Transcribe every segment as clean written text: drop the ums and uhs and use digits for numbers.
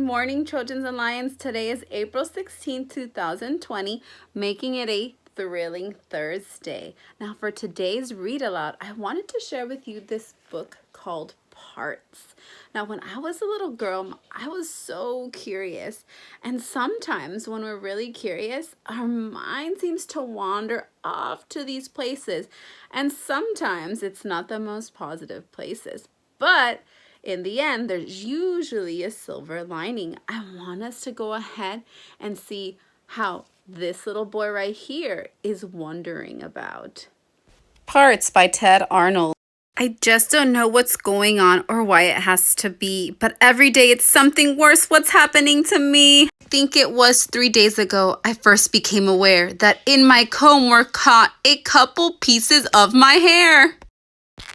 morning, Trojans and Lions. Today is April 16th, 2020, making it a thrilling Thursday. Now, for today's read aloud, I wanted to share with you this book called Parts. Now, when I was a little girl, I was so curious. And sometimes when we're really curious, our mind seems to wander off to these places. And sometimes it's not the most positive places. But in the end, there's usually a silver lining. I want us to go ahead and see how this little boy right here is wondering about. Parts by Ted Arnold. I just don't know what's going on or why it has to be, but every day it's something worse. What's happening to me? I think it was 3 days ago I first became aware that in my comb were caught a couple pieces of my hair.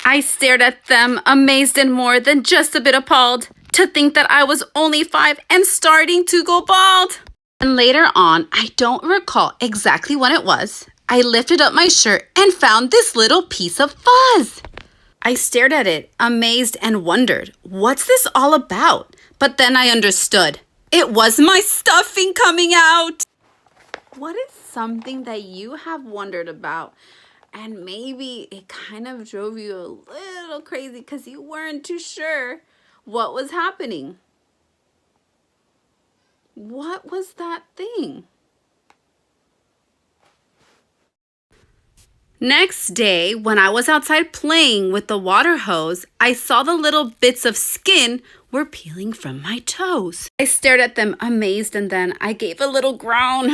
I stared at them, amazed and more than just a bit appalled, to think that I was only 5 and starting to go bald. And later on, I don't recall exactly what it was, I lifted up my shirt and found this little piece of fuzz. I stared at it, amazed and wondered, what's this all about? But then I understood. It was my stuffing coming out. What is something that you have wondered about? And maybe it kind of drove you a little crazy because you weren't too sure what was happening. What was that thing? Next day, when I was outside playing with the water hose, I saw the little bits of skin were peeling from my toes. I stared at them amazed, and then I gave a little groan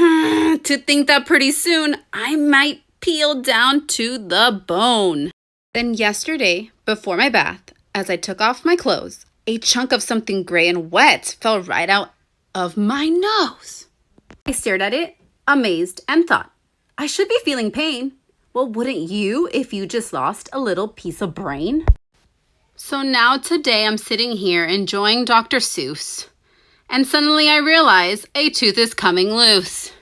to think that pretty soon I might peel down to the bone. Then yesterday, before my bath, as I took off my clothes, a chunk of something gray and wet fell right out of my nose. I stared at it, amazed, and thought, I should be feeling pain. Well, wouldn't you if you just lost a little piece of brain? So now today I'm sitting here enjoying Dr. Seuss, and suddenly I realize a tooth is coming loose.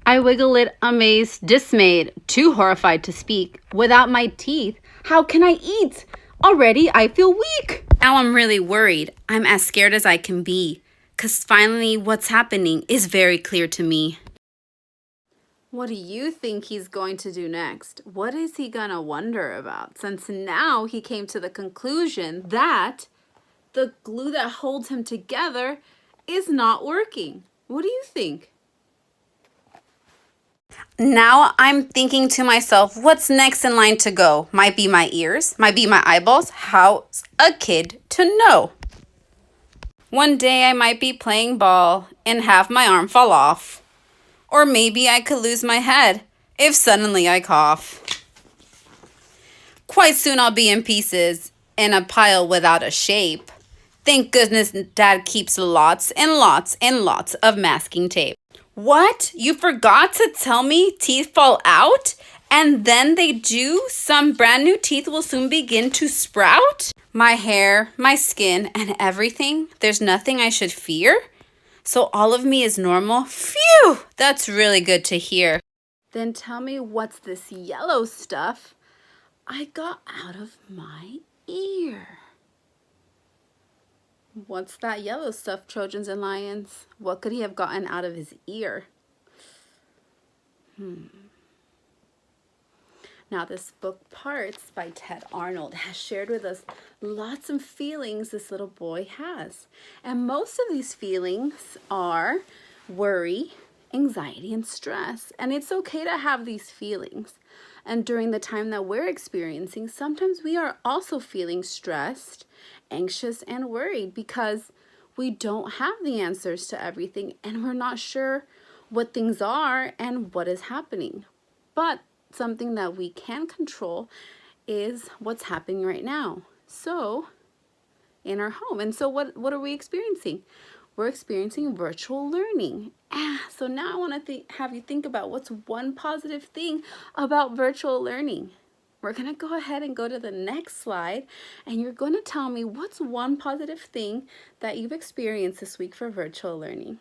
I wiggle it, amazed, dismayed, too horrified to speak. Without my teeth, how can I eat? Already I feel weak. Now I'm really worried. I'm as scared as I can be, 'cause finally what's happening is very clear to me. What do you think he's going to do next? What is he gonna wonder about? Since now he came to the conclusion that the glue that holds him together is not working. What do you think? Now I'm thinking to myself, what's next in line to go? Might be my ears, might be my eyeballs. How's a kid to know? One day I might be playing ball and have my arm fall off. Or maybe I could lose my head if suddenly I cough. Quite soon I'll be in pieces, in a pile without a shape. Thank goodness Dad keeps lots and lots and lots of masking tape. What? You forgot to tell me teeth fall out? And then they do? Some brand new teeth will soon begin to sprout? My hair, my skin, and everything? There's nothing I should fear? So all of me is normal? Phew! That's really good to hear. Then tell me, what's this yellow stuff I got out of my ear? What's that yellow stuff, Trojans and Lions? What could he have gotten out of his ear? Now, this book, Parts by Ted Arnold, has shared with us lots of feelings this little boy has. And most of these feelings are worry, anxiety, and stress. And it's okay to have these feelings. And during the time that we're experiencing, sometimes we are also feeling stressed, anxious, and worried because we don't have the answers to everything and we're not sure what things are and what is happening. But something that we can control is what's happening right now. So, in our home. And so what are we experiencing? We're experiencing virtual learning. So now I want to have you think about what's one positive thing about virtual learning. We're going to go ahead and go to the next slide, and you're going to tell me what's one positive thing that you've experienced this week for virtual learning.